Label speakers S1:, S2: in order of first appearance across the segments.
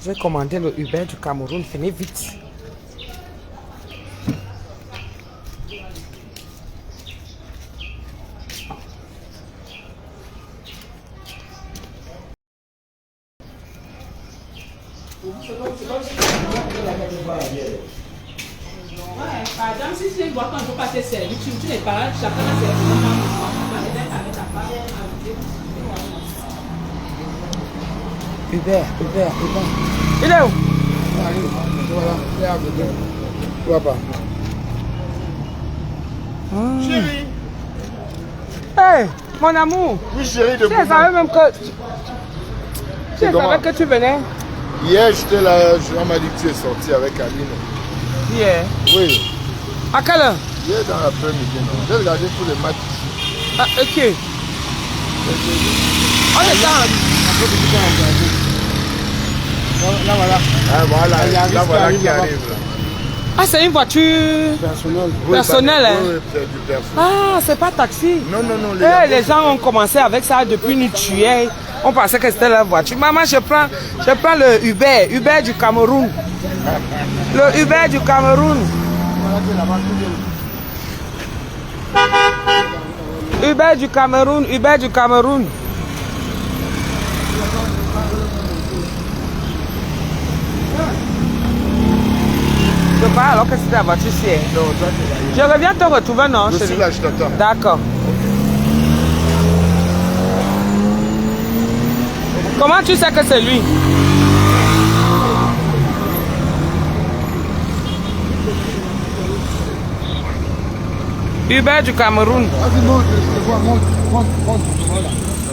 S1: Je vais commander le Uber du Cameroun. Venez vite.
S2: Par exemple, si tu vois qu'on ne peut pas te servir, tu n'es pas chacun a ses
S1: Uber. Il est où?
S3: Voilà,
S1: Chérie. Hey, mon amour.
S3: Oui, chérie, de
S1: Tu savais même que... Tu
S3: comment?
S1: savais que tu venais?
S3: Hier, j'étais là, on m'a dit que tu es sorti avec Aline.
S1: Hier.
S3: Oui.
S1: À quelle heure?
S3: Hier dans l'après-midi, non. J'ai regardé tous les matchs ici.
S1: Ah, ok. On est dans...
S3: Là, voilà. Ah, voilà. Là, voilà qui arrive. Là.
S1: Ah, c'est une voiture personnelle, hein?
S3: Oui, c'est du personnel.
S1: Ah, c'est pas taxi.
S3: Non.
S1: Les gens ont commencé avec ça depuis nous tuer. On pensait que c'était la voiture. Maman, je prends le Uber du Cameroun. Le Uber du Cameroun. Uber du Cameroun. Je pars alors que c'était la voiture ici.
S3: Non, toi, tu
S1: Je reviens te retrouver, non?
S3: je suis là, je t'attends.
S1: D'accord. Comment tu sais que c'est lui? Uber du Cameroun.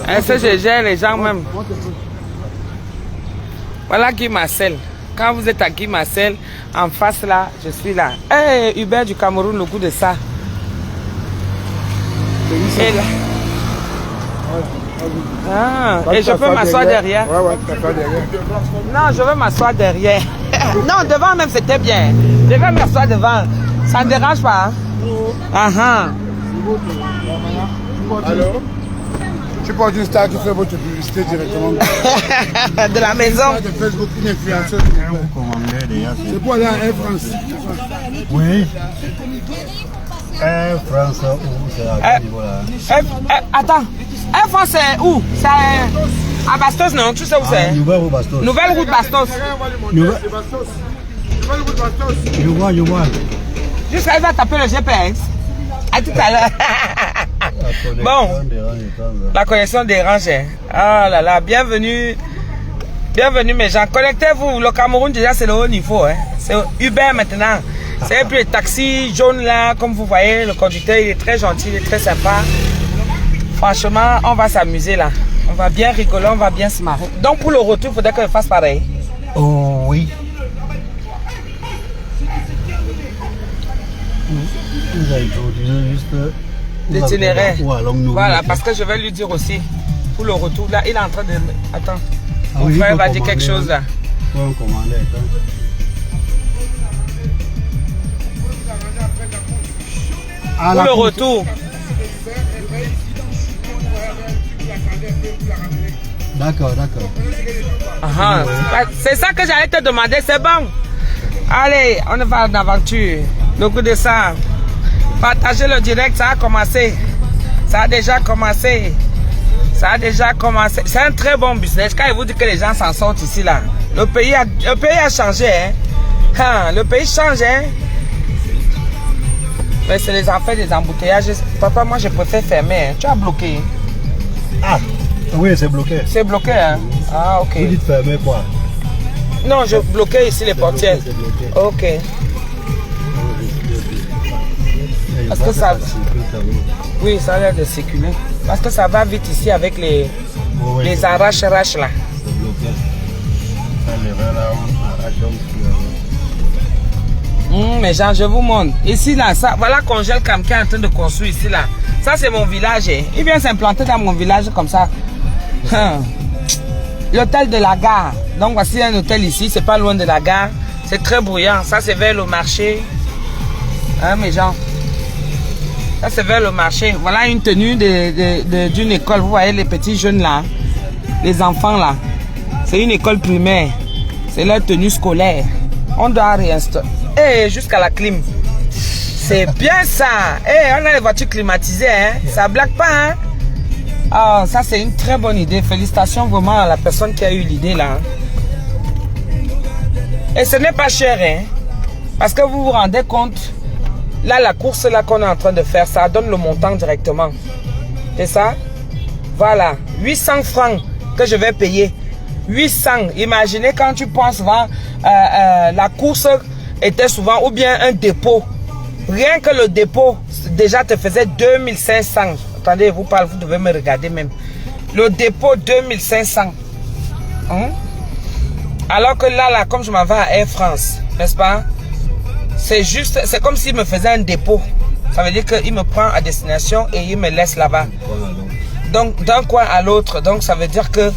S1: Est-ce que je gère les gens même? Voilà Guy Marcel. Quand vous êtes à Guy Marcel, en face là, je suis là. Hey, Uber du Cameroun, le goût de ça. Et là. Ah, et je peux m'asseoir derrière.
S3: Ouais, t'assois derrière.
S1: Non, je veux m'asseoir derrière. Non, devant même c'était bien. Je vais m'asseoir devant. Ça ne dérange pas. Hein? Ah
S3: Alors? Tu portes une star qui fait votre publicité directement.
S1: De la maison.
S3: De Facebook, une influenceuse. C'est quoi là, Air France?
S4: Oui. Air France, où c'est à quel niveau là?
S1: Attends, Air France c'est où? C'est à Bastos, non? Tu sais où c'est?
S4: Nouvelle route Bastos.
S1: Nouvelle route Bastos.
S4: You want.
S1: Jusqu'à il va taper le GPS. À tout à l'heure. Bon, la connexion dérange. Ah là là, bienvenue. Bienvenue mes gens. Connectez-vous. Le Cameroun déjà c'est le haut niveau. Hein. C'est Uber maintenant. C'est plus les taxis jaunes là, comme vous voyez. Le conducteur il est très gentil, il est très sympa. Franchement, on va s'amuser là. On va bien rigoler, on va bien se marrer. Donc pour le retour, il faudrait que je fasse pareil.
S4: Oh oui. Vous avez introduit juste
S1: l'itinéraire. Voilà,
S4: Voilà,
S1: parce que je vais lui dire aussi. Pour le retour, là, il est en train de... Attends.
S4: Ah
S1: Mon
S4: oui,
S1: frère
S4: il
S1: va
S4: peut
S1: dire quelque chose là.
S4: Faut commander,
S1: Pour le retour.
S4: D'accord.
S1: Ah, c'est ça que j'allais te demander, c'est bon. Allez, on va en aventure. Le coup de ça. Partagez le direct, ça a commencé. Ça a déjà commencé. C'est un très bon business. Quand il vous dit que les gens s'en sortent ici, là. Le pays a changé, hein. Le pays change, hein. Mais c'est les affaires des embouteillages. Papa, moi, je préfère fermer. Hein. Tu as bloqué.
S4: Ah, oui, c'est bloqué.
S1: C'est bloqué, hein. Ah, ok.
S4: Vous dites fermer quoi?
S1: Non, je bloquais ici les portières.
S4: C'est bloqué.
S1: Ok. Parce que ça... Oui, ça a l'air de circuler. Parce que ça va vite ici avec les arrache-arrache là.
S4: C'est bloqué. Ça,
S1: Mais Jean, je vous montre. Ici là, ça, voilà Congèle Cam qui est en train de construire ici là. Ça c'est mon village. Hein. Il vient s'implanter dans mon village comme ça. L'hôtel de la gare. Donc voici un hôtel ici, c'est pas loin de la gare. C'est très bruyant. Ça c'est vers le marché. Hein mes gens. Ça c'est vers le marché. Voilà une tenue d'une école. Vous voyez les petits jeunes là. Les enfants là. C'est une école primaire. C'est leur tenue scolaire. On doit réinstaller. Et jusqu'à la clim. C'est bien ça. Et on a les voitures climatisées. Hein? Ça blague pas. Hein? Oh, ça c'est une très bonne idée. Félicitations vraiment à la personne qui a eu l'idée là. Et ce n'est pas cher. Hein? Parce que vous vous rendez compte. Là, la course là qu'on est en train de faire, ça donne le montant directement. C'est ça? Voilà. 800 francs que je vais payer. 800. Imaginez quand tu penses souvent, la course était souvent ou bien un dépôt. Rien que le dépôt déjà te faisait 2500. Attendez, vous parlez, vous devez me regarder même. Le dépôt 2500. Hein? Alors que là, comme je m'en vais à Air France, n'est-ce pas? C'est juste, c'est comme s'il me faisait un dépôt. Ça veut dire qu'il me prend à destination et il me laisse là-bas. Donc d'un coin à l'autre. Donc ça veut dire que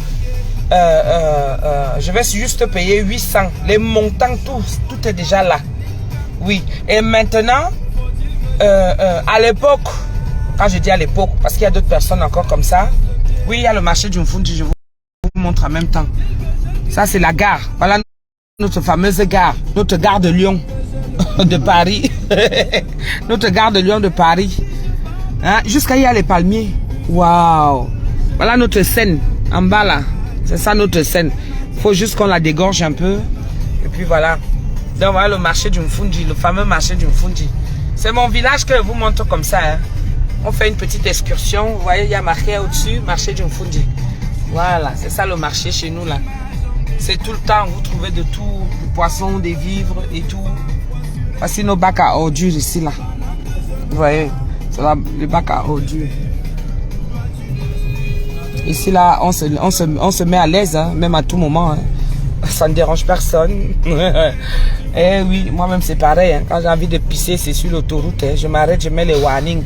S1: je vais juste payer 800. Les montants, tout est déjà là. Oui. Et maintenant, à l'époque, quand je dis à l'époque, parce qu'il y a d'autres personnes encore comme ça. Oui, il y a le marché du Mfundi, je vous montre en même temps. Ça, c'est la gare. Voilà notre fameuse gare. Notre gare de Lyon de Paris. Notre gare de Lyon de Paris. Hein? Jusqu'à y a les palmiers. Waouh! Voilà notre scène. En bas là. C'est ça notre scène. Il faut juste qu'on la dégorge un peu. Et puis voilà. Donc voilà le marché du Mfundi. Le fameux marché du Mfundi. C'est mon village que je vous montre comme ça. Hein. On fait une petite excursion. Vous voyez, il y a marqué au-dessus, marché du Mfundi. Voilà, c'est ça le marché chez nous là. C'est tout le temps, vous trouvez de tout, du poisson, des vivres et tout. Voici nos bacs à ordures ici là. Vous voyez, c'est là les bacs à ordures. Ici là, on se met à l'aise, hein, même à tout moment. Hein. Ça ne dérange personne. Eh oui, moi-même c'est pareil. Hein. Quand j'ai envie de pisser, c'est sur l'autoroute. Hein. Je m'arrête, je mets les warnings.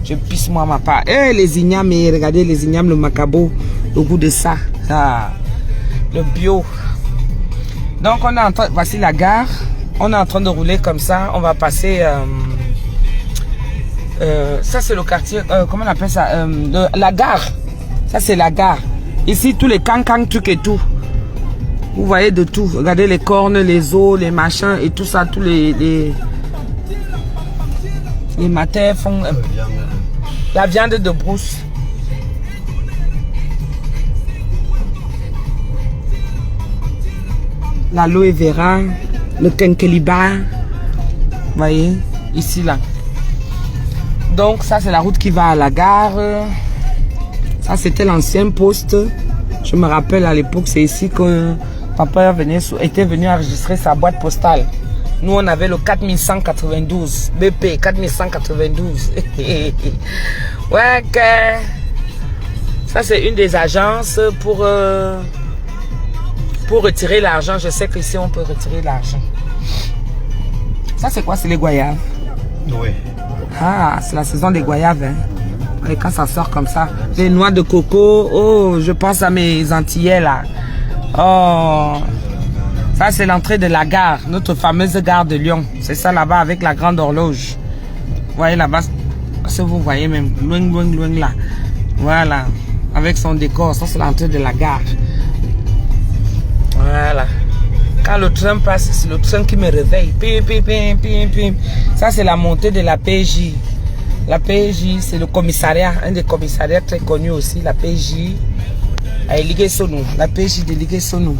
S1: Je pisse moi ma part. Eh les ignames, regardez les ignames, le macabo, le goût de ça. Ah, le bio. Donc on est en train, voici la gare. On est en train de rouler comme ça. On va passer. Ça c'est le quartier. Comment on appelle ça? La gare. Ça c'est la gare. Ici tous les cancans, trucs et tout. Vous voyez de tout. Regardez les cornes, les os, les machins et tout ça. Tous les matins font la viande de brousse. L'aloe vera, le quinqueliba. Vous voyez, ici là. Donc ça c'est la route qui va à la gare. Ça c'était l'ancien poste. Je me rappelle à l'époque, c'est ici que papa était venu enregistrer sa boîte postale. Nous on avait le 4192 BP 4192. Ouais que ça c'est une des agences pour retirer l'argent. Je sais qu'ici on peut retirer l'argent. Ça c'est quoi? C'est les goyaves.
S4: Oui.
S1: Ah, c'est la saison des goyaves. Hein. Et quand ça sort comme ça, les noix de coco. Oh, je pense à mes Antillais là. Oh, ça c'est l'entrée de la gare, notre fameuse gare de Lyon. C'est ça là-bas avec la grande horloge. Vous voyez là-bas, si vous voyez même, loin, loin, loin là. Voilà, avec son décor, ça c'est l'entrée de la gare. Voilà. Quand le train passe, c'est le train qui me réveille. Pim, pim, pim, pim, pim. Ça c'est la montée de la PJ. La PJ, c'est le commissariat, un des commissariats très connus aussi, la PJ. À Ligues-Sonou, la PJ de Ligues-Sonou.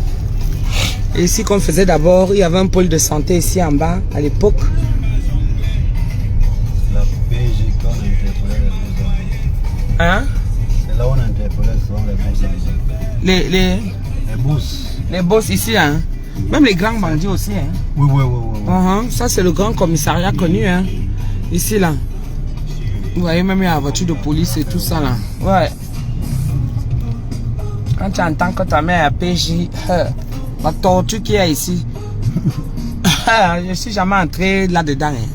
S1: Et ici qu'on faisait d'abord, il y avait un pôle de santé ici en bas, à l'époque.
S4: La PJ qu'on interpellait les beaux.
S1: Hein?
S4: C'est là où on interpellait souvent les beaux. Les bousses.
S1: Les boss ici, hein? Même les grands bandits aussi, hein?
S4: Oui, oui, oui, oui.
S1: Ça c'est le grand commissariat connu, hein? Ici, là. Vous voyez, même il y a la voiture de police et tout ça, là. Ouais. Quand tu entends que ta mère a PJ, la tortue qu'il y a ici, je ne suis jamais entré là-dedans. Hein.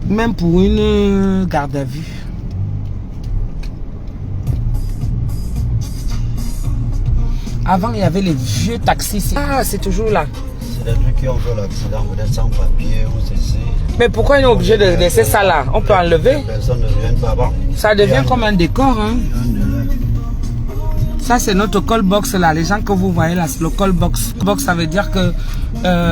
S1: Même pour une garde à vue. Avant, il y avait les vieux taxis ici. Ah, c'est toujours là.
S4: C'est des trucs qui ont fait l'accident, peut-être sans papier ou ceci.
S1: Mais pourquoi ils sont obligés de laisser ça là? On peut enlever.
S4: Personne ne vient pas. Bon.
S1: Ça devient comme un décor. Hein. Ça, c'est notre call box là. Les gens que vous voyez là, c'est le call box. Box, ça veut dire que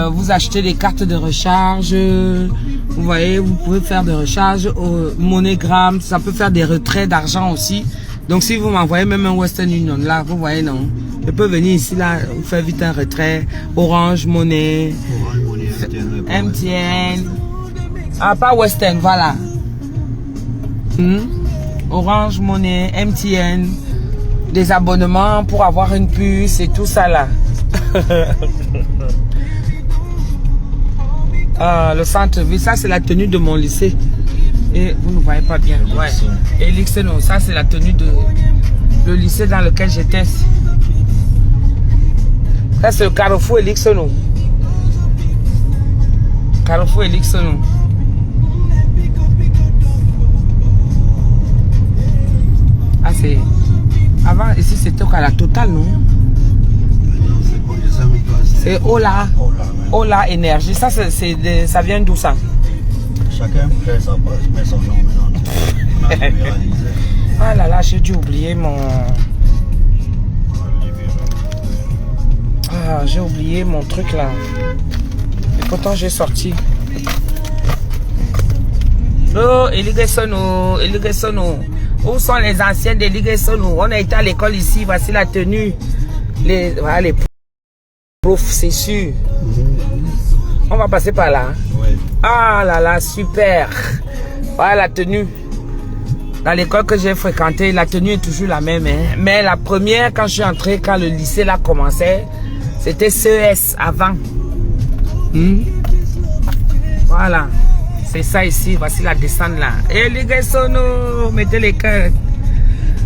S1: vous achetez des cartes de recharge. Vous voyez, vous pouvez faire des recharges au MoneyGram. Ça peut faire des retraits d'argent aussi. Donc, si vous m'envoyez même un Western Union là, vous voyez, non. Je peux venir ici là, vous faire vite un retrait. Orange Money. MTN. Ah, pas Western, voilà. Orange Money, MTN. Des abonnements pour avoir une puce et tout ça là. Le centre-ville, ça c'est la tenue de mon lycée. Et vous ne voyez pas bien. Ouais. Elixeno, ça c'est la tenue de le lycée dans lequel j'étais. Ça c'est le Carrefour Elixeno. Carrefour Elixeno. Ah c'est... Avant ici c'était à la Total, non? C'est Ola. Ola Énergie. Ça ça vient d'où ça?
S4: Chacun met son nom maintenant.
S1: Ah là là, j'ai dû oublier mon... Ah, j'ai oublié mon truc là. Et pourtant j'ai sorti. Oh, Eligesono, Eligesono. Où sont les anciens de Eligesono? On a été à l'école ici, voici la tenue. Voilà les profs, c'est sûr. On va passer par là.
S4: Oui.
S1: Ah là là, super. Voilà la tenue. Dans l'école que j'ai fréquentée, la tenue est toujours la même. Hein. Mais la première, quand je suis entrée, quand le lycée là commençait, c'était CES avant. Voilà. C'est ça ici. Voici la descente là. Et Ligesono, mettez les cœurs.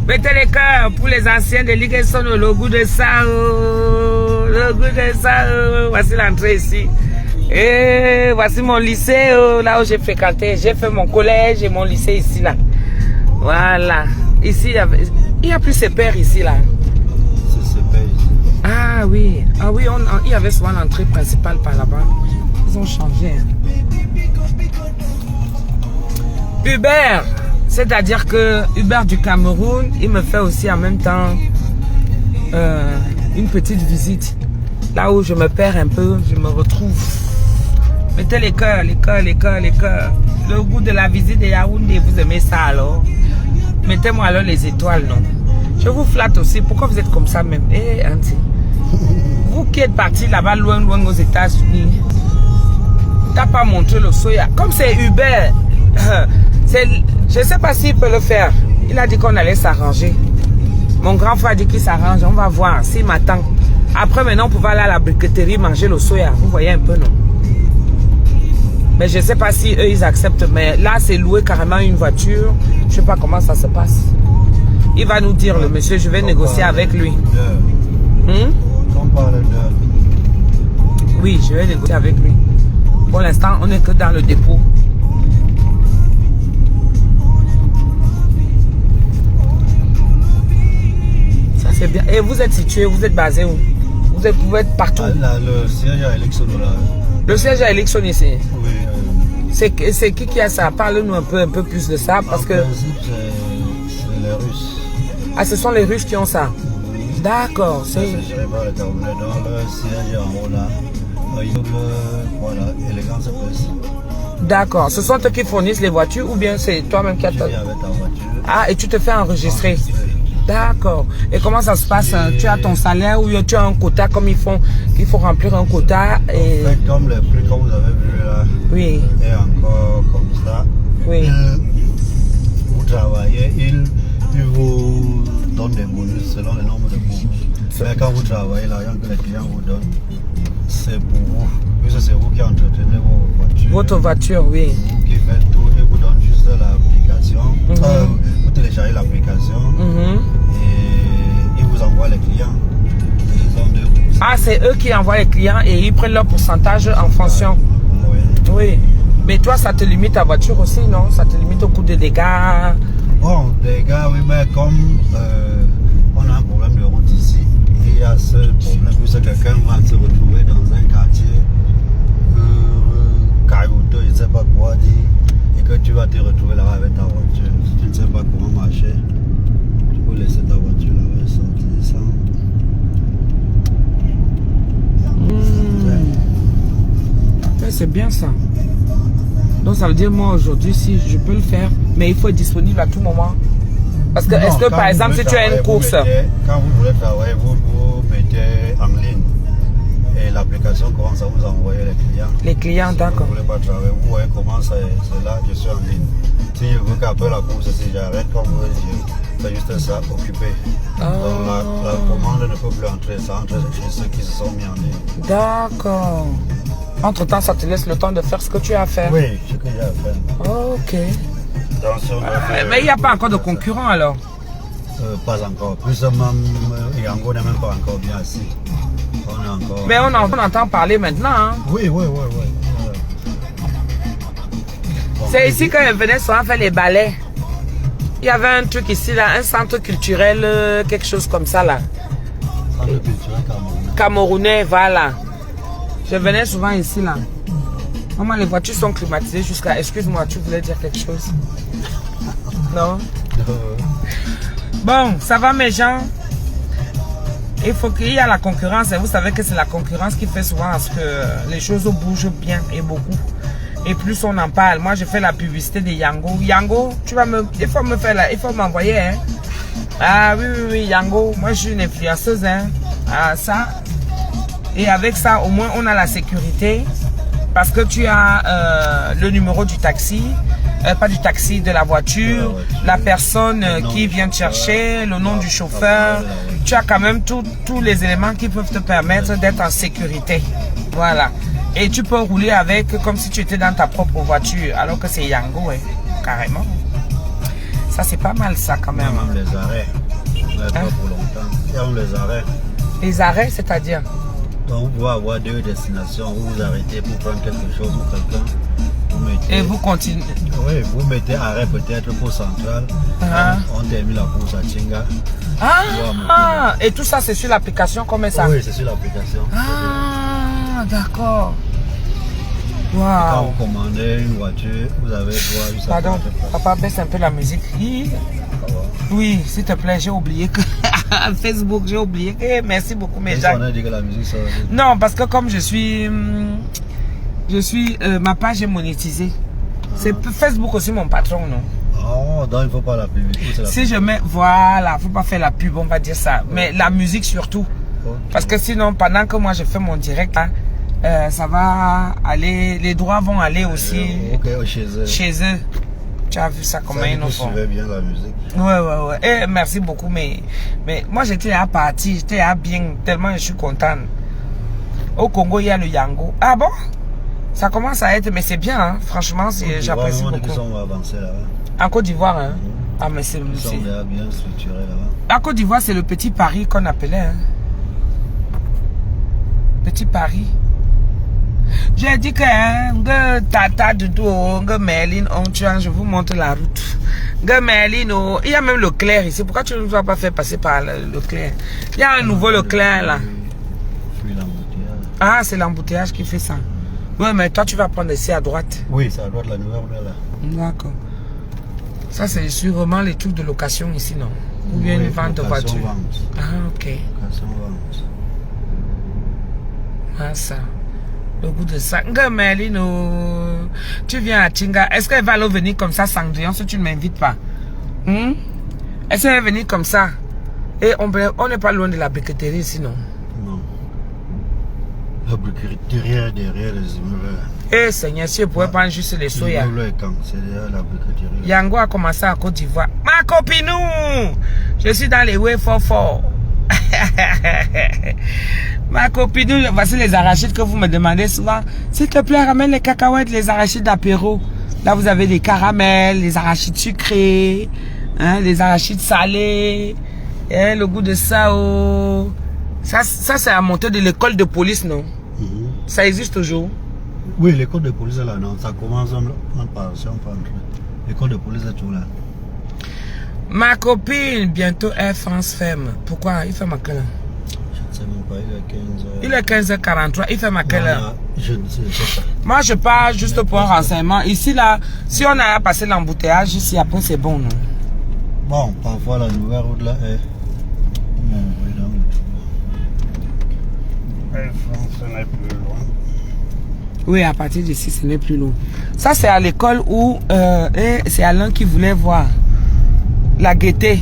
S1: Mettez les cœurs pour les anciens de Ligesono. Le goût de ça. Le goût de ça. Voici l'entrée ici. Et voici mon lycée là où j'ai fréquenté. J'ai fait mon collège et mon lycée ici là. Voilà. Ici, il n'y a plus ces pères ici là.
S4: C'est ces pères ici.
S1: Ah oui. Ah oui, il y avait souvent l'entrée principale par là-bas. Ils ont changé. Uber. C'est-à-dire que Uber du Cameroun, il me fait aussi en même temps une petite visite. Là où je me perds un peu, je me retrouve. Mettez les cœurs, les cœurs, les cœurs, les cœurs. Le goût de la visite de Yaoundé, vous aimez ça alors? Mettez-moi alors les étoiles, non? Je vous flatte aussi. Pourquoi vous êtes comme ça même? Eh, Auntie. Vous qui êtes parti là-bas, loin, loin aux États-Unis, t'as pas montré le soya. Comme c'est Uber, je ne sais pas s'il peut le faire. Il a dit qu'on allait s'arranger. Mon grand frère a dit qu'il s'arrange. On va voir s'il m'attend. Après, maintenant, on peut aller à la briqueterie manger le soya. Vous voyez un peu, non? Mais je ne sais pas si eux, ils acceptent. Mais là, c'est louer carrément une voiture. Je ne sais pas comment ça se passe. Il va nous dire, le monsieur, je vais négocier avec lui.
S4: On parle de...
S1: Oui, je vais négocier avec lui. Pour l'instant, on n'est que dans le dépôt. Ça, c'est bien. Et vous êtes situé, vous êtes basé où? Vous pouvez être partout.
S4: Là, le siège à Elixono là.
S1: Le siège à Elixono ici.
S4: Oui.
S1: C'est qui a ça? Parle-nous un peu plus de ça. Parce que...
S4: c'est les Russes.
S1: Ah, ce sont les Russes qui ont ça. D'accord.
S4: C'est géré par le Camerounais. Dans le siège en haut là. Voilà, élégance plus.
S1: D'accord. Ce sont eux qui fournissent les voitures ou bien c'est toi-même qui as...
S4: Je viens avec ta voiture.
S1: Ah, et tu te fais enregistrer. D'accord. Et comment ça se passe? Tu as ton salaire ou tu as un quota comme il faut remplir un quota et...
S4: En fait, comme le prix que vous avez vu là.
S1: Oui.
S4: Et encore comme ça.
S1: Oui.
S4: Vous travaillez, il vous donne des bonus selon le nombre de bonus. Mais quand vous travaillez, l'argent que les clients vous donnent, c'est pour vous. Puisque c'est vous qui entretenez vos voitures.
S1: Votre voiture, oui.
S4: Vous qui faites tout et vous donne juste l'application. Vous téléchargez l'application et ils vous envoient les clients.
S1: Ah, c'est eux qui envoient les clients et ils prennent leur pourcentage en fonction.
S4: Oui.
S1: Oui. Mais toi, ça te limite ta voiture aussi, non? Ça te limite au coût de dégâts.
S4: Bon, dégâts, oui, mais comme on a un problème de route ici, il y a ce problème puisque quelqu'un va se retrouver dans un quartier caillouteux, je ne sais pas quoi dire, et que tu vas te retrouver là avec ta voiture. Si tu ne sais pas comment marcher, tu peux peux laisser ta voiture là, et sortir ça.
S1: C'est bien ça. Donc ça veut dire moi aujourd'hui si je peux le faire, mais il faut être disponible à tout moment. Parce que est-ce que par exemple si tu as une course,
S4: quand vous voulez travailler, vous mettez en ligne et l'application commence à vous envoyer les clients.
S1: Les clients,
S4: si
S1: d'accord.
S4: Vous ne voulez pas travailler, vous voyez comment c'est là, je suis en ligne. Si je veux qu'après la course, si j'arrête, comme vous je fais juste ça, occupé. Donc la commande ne peut plus entrer, ça entre chez ceux qui se sont mis en ligne.
S1: D'accord. Entre temps, ça te laisse le temps de faire ce que tu as à faire.
S4: Oui, ce que j'ai à faire.
S1: Ok.
S4: Attention,
S1: mais il n'y a pas encore de concurrents alors?
S4: Pas encore. Plus même, Yango n'est même pas encore bien assis. On est encore...
S1: Mais on entend parler maintenant. Hein?
S4: Oui. Bon,
S1: c'est ici quand je venais souvent faire les ballets. Il y avait un truc ici, là, un centre culturel, quelque chose comme ça là.
S4: Centre culturel
S1: Camerounais, voilà. Je venais souvent ici là. Maman, les voitures sont climatisées jusqu'à... Excuse-moi, tu voulais dire quelque chose? Non? Bon, ça va mes gens? Il faut qu'il y ait la concurrence. Et vous savez que c'est la concurrence qui fait souvent à ce que les choses bougent bien et beaucoup. Et plus on en parle. Moi, je fais la publicité de Yango. Yango, tu vas me... Il faut me faire la... Il faut m'envoyer, hein? Ah oui, Yango. Moi, je suis une influenceuse, hein? Ah, ça... Et avec ça, au moins, on a la sécurité. Parce que tu as le numéro du taxi. Pas du taxi, de la voiture. La personne qui vient te chercher. Le nom du chauffeur. Tu as quand même tous les éléments qui peuvent te permettre d'être en sécurité. Voilà. Et tu peux rouler avec comme si tu étais dans ta propre voiture. Alors que c'est Yango, ouais. Carrément. Ça, c'est pas mal, ça, quand même.
S4: Même les arrêts. Mais pas pour longtemps. Il y a les arrêts.
S1: Les arrêts, c'est-à-dire?
S4: Donc, vous pouvez avoir deux destinations, vous vous arrêtez pour prendre quelque chose ou quelqu'un.
S1: Et vous continuez?
S4: Oui, vous mettez arrêt peut-être pour Centrale. On termine la course à Chinga.
S1: Et tout ça, c'est sur l'application comme ça?
S4: Oui, c'est sur l'application.
S1: Ah, d'accord. Wow.
S4: Quand vous commandez une voiture, vous avez droit à...
S1: Pardon, papa, baisse un peu la musique. Oui, s'il te plaît, j'ai oublié que... Facebook, j'ai oublié que... Merci beaucoup, mes gens.
S4: On a dit que la musique, ça...
S1: Non, parce que comme je suis... ma page est monétisée. C'est Facebook aussi mon patron, non?
S4: Oh, donc il ne faut pas la pub.
S1: Si je mets... Voilà, il ne faut pas faire la pub, on va dire ça. Mais la musique surtout. Okay. Parce que sinon, pendant que moi je fais mon direct, là, ça va aller... Les droits vont aller aussi chez eux. Tu as vu ça comment ils nous font.
S4: Tu bien la musique.
S1: Ouais. Et merci beaucoup, mais moi j'étais à partir, j'étais à bien, tellement je suis contente. Au Congo, il y a le Yango. Ah bon? Ça commence à être, mais c'est bien, hein? Franchement, j'apprécie beaucoup.
S4: Ils sont avancés là-bas.
S1: En Côte d'Ivoire, hein? Ah, mais c'est...
S4: Ils sont bien structurés là-bas.
S1: En Côte d'Ivoire, c'est le Petit Paris qu'on appelait, hein? Petit Paris. J'ai dit que Tata Doudou, Merlin, je vous montre la route. Merlin, il y a même Leclerc ici. Pourquoi tu ne vas pas faire passer par Leclerc? Il y a un nouveau Leclerc là. Ah, c'est l'embouteillage qui fait ça. Oui, mais toi tu vas prendre ici à droite.
S4: Oui, c'est à droite la nouvelle là.
S1: D'accord. Ça c'est sûrement les trucs de location ici, non? Ou bien une vente de voiture. Ah, ok.
S4: Location vente.
S1: Ah, ça. Le goût de ça. Merlino, tu viens à Chinga. Est-ce qu'elle va venir comme ça, Sandrian, si tu ne m'invites pas? Est-ce qu'elle va venir comme ça? Et on n'est pas loin de la briqueterie ici, non?
S4: Non. La briqueterie derrière les immeubles.
S1: Eh Seigneur, si je pouvais prendre juste les soya.
S4: C'est derrière la briqueterie.
S1: Yango a commencé à Côte d'Ivoire. Ma copine, je suis dans les way fort. Ma copine, voici les arachides que vous me demandez souvent. S'il te plaît, ramène les cacahuètes, les arachides d'apéro. Là, vous avez les caramels, les arachides sucrés, hein, les arachides salés, hein, le goût de ça. Oh. Ça c'est à monter de l'école de police, non? Ça existe toujours?
S4: Oui, l'école de police est là, non? Ça commence par l'école de police est tout là.
S1: Ma copine, bientôt Air France ferme. Pourquoi? Il ferme à quelle heure?
S4: Je ne sais même pas, il est 15h.
S1: Il est 15h43, il ferme à quelle heure?
S4: Je ne sais pas.
S1: Moi, je pars juste pour un renseignement. Ici, là, si on a passé l'embouteillage, ici, après, c'est bon, non?
S4: Bon, parfois la nouvelle route là est... Ce n'est plus loin.
S1: Oui, à partir d'ici, ce n'est plus loin. Ça, c'est à l'école où c'est Alain qui voulait voir la gaieté.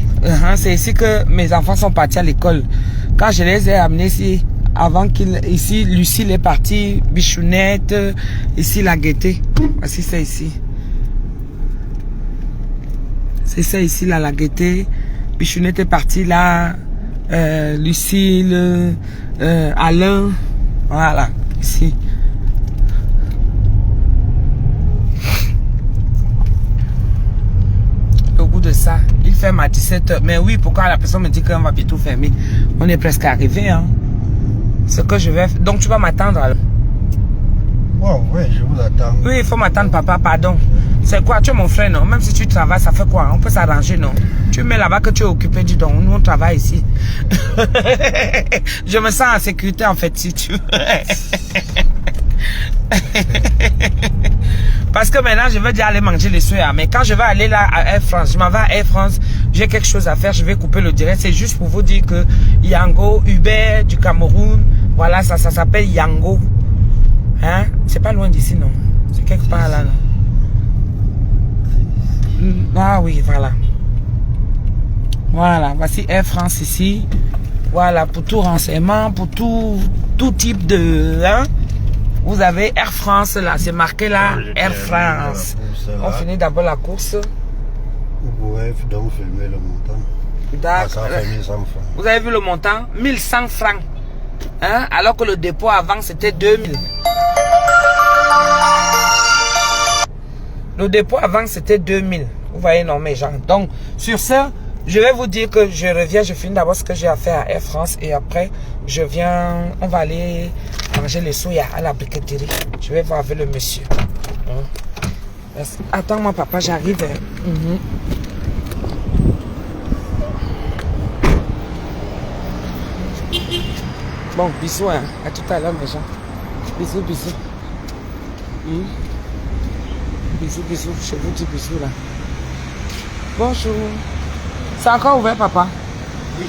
S1: C'est ici que mes enfants sont partis à l'école. Quand je les ai amenés ici, avant qu'il... Ici, Lucille est partie, Bichounette, ici, la gaieté. Voici, c'est ici. C'est ça ici, là, la gaieté. Bichounette est partie là. Lucille, Alain. Voilà, ici. Au bout de ça, il ferme à 17h. Mais oui, pourquoi la personne me dit qu'on va bientôt fermer? On est presque arrivé, hein. Ce que je vais... Donc, tu vas m'attendre alors?
S4: Oh, oui, je vous attends.
S1: Oui, il faut m'attendre, papa, pardon. C'est quoi? Tu es mon frère, non? Même si tu travailles, ça fait quoi? On peut s'arranger, non? Tu mets là-bas que tu es occupé, dis donc. Nous, on travaille ici. Je me sens en sécurité, en fait, si tu veux. Parce que maintenant, je vais déjà aller manger les soya. Mais quand je vais aller là à Air France, je m'en vais à Air France, j'ai quelque chose à faire, je vais couper le direct. C'est juste pour vous dire que Yango, Uber du Cameroun, voilà, ça s'appelle Yango. Hein? C'est pas loin d'ici, non? C'est quelque part là, non? Ah oui, voilà. Voilà, voici Air France ici. Voilà, pour tout renseignement, pour tout type de... Hein? Vous avez Air France là, c'est marqué là, Air France. On finit d'abord la course.
S4: Vous pouvez donc filmer le montant.
S1: D'accord.
S4: Ça fait 1100 francs.
S1: Vous avez vu le montant? 1100 francs. Hein? Alors que le dépôt avant c'était 2000. Le dépôt avant c'était 2000. Vous voyez, non mes gens. Donc, sur ça, je vais vous dire que je reviens, je finis d'abord ce que j'ai à faire à Air France et après, je viens, on va aller manger les soya à la briqueterie. Je vais voir avec le monsieur. Attends-moi, papa, j'arrive. Bon, bisous, hein. À tout à l'heure, mes gens. Bisous, bisous. Bisous, bisous. Je vous dis bisous, là. Bonjour. C'est encore ouvert, papa?
S3: Oui.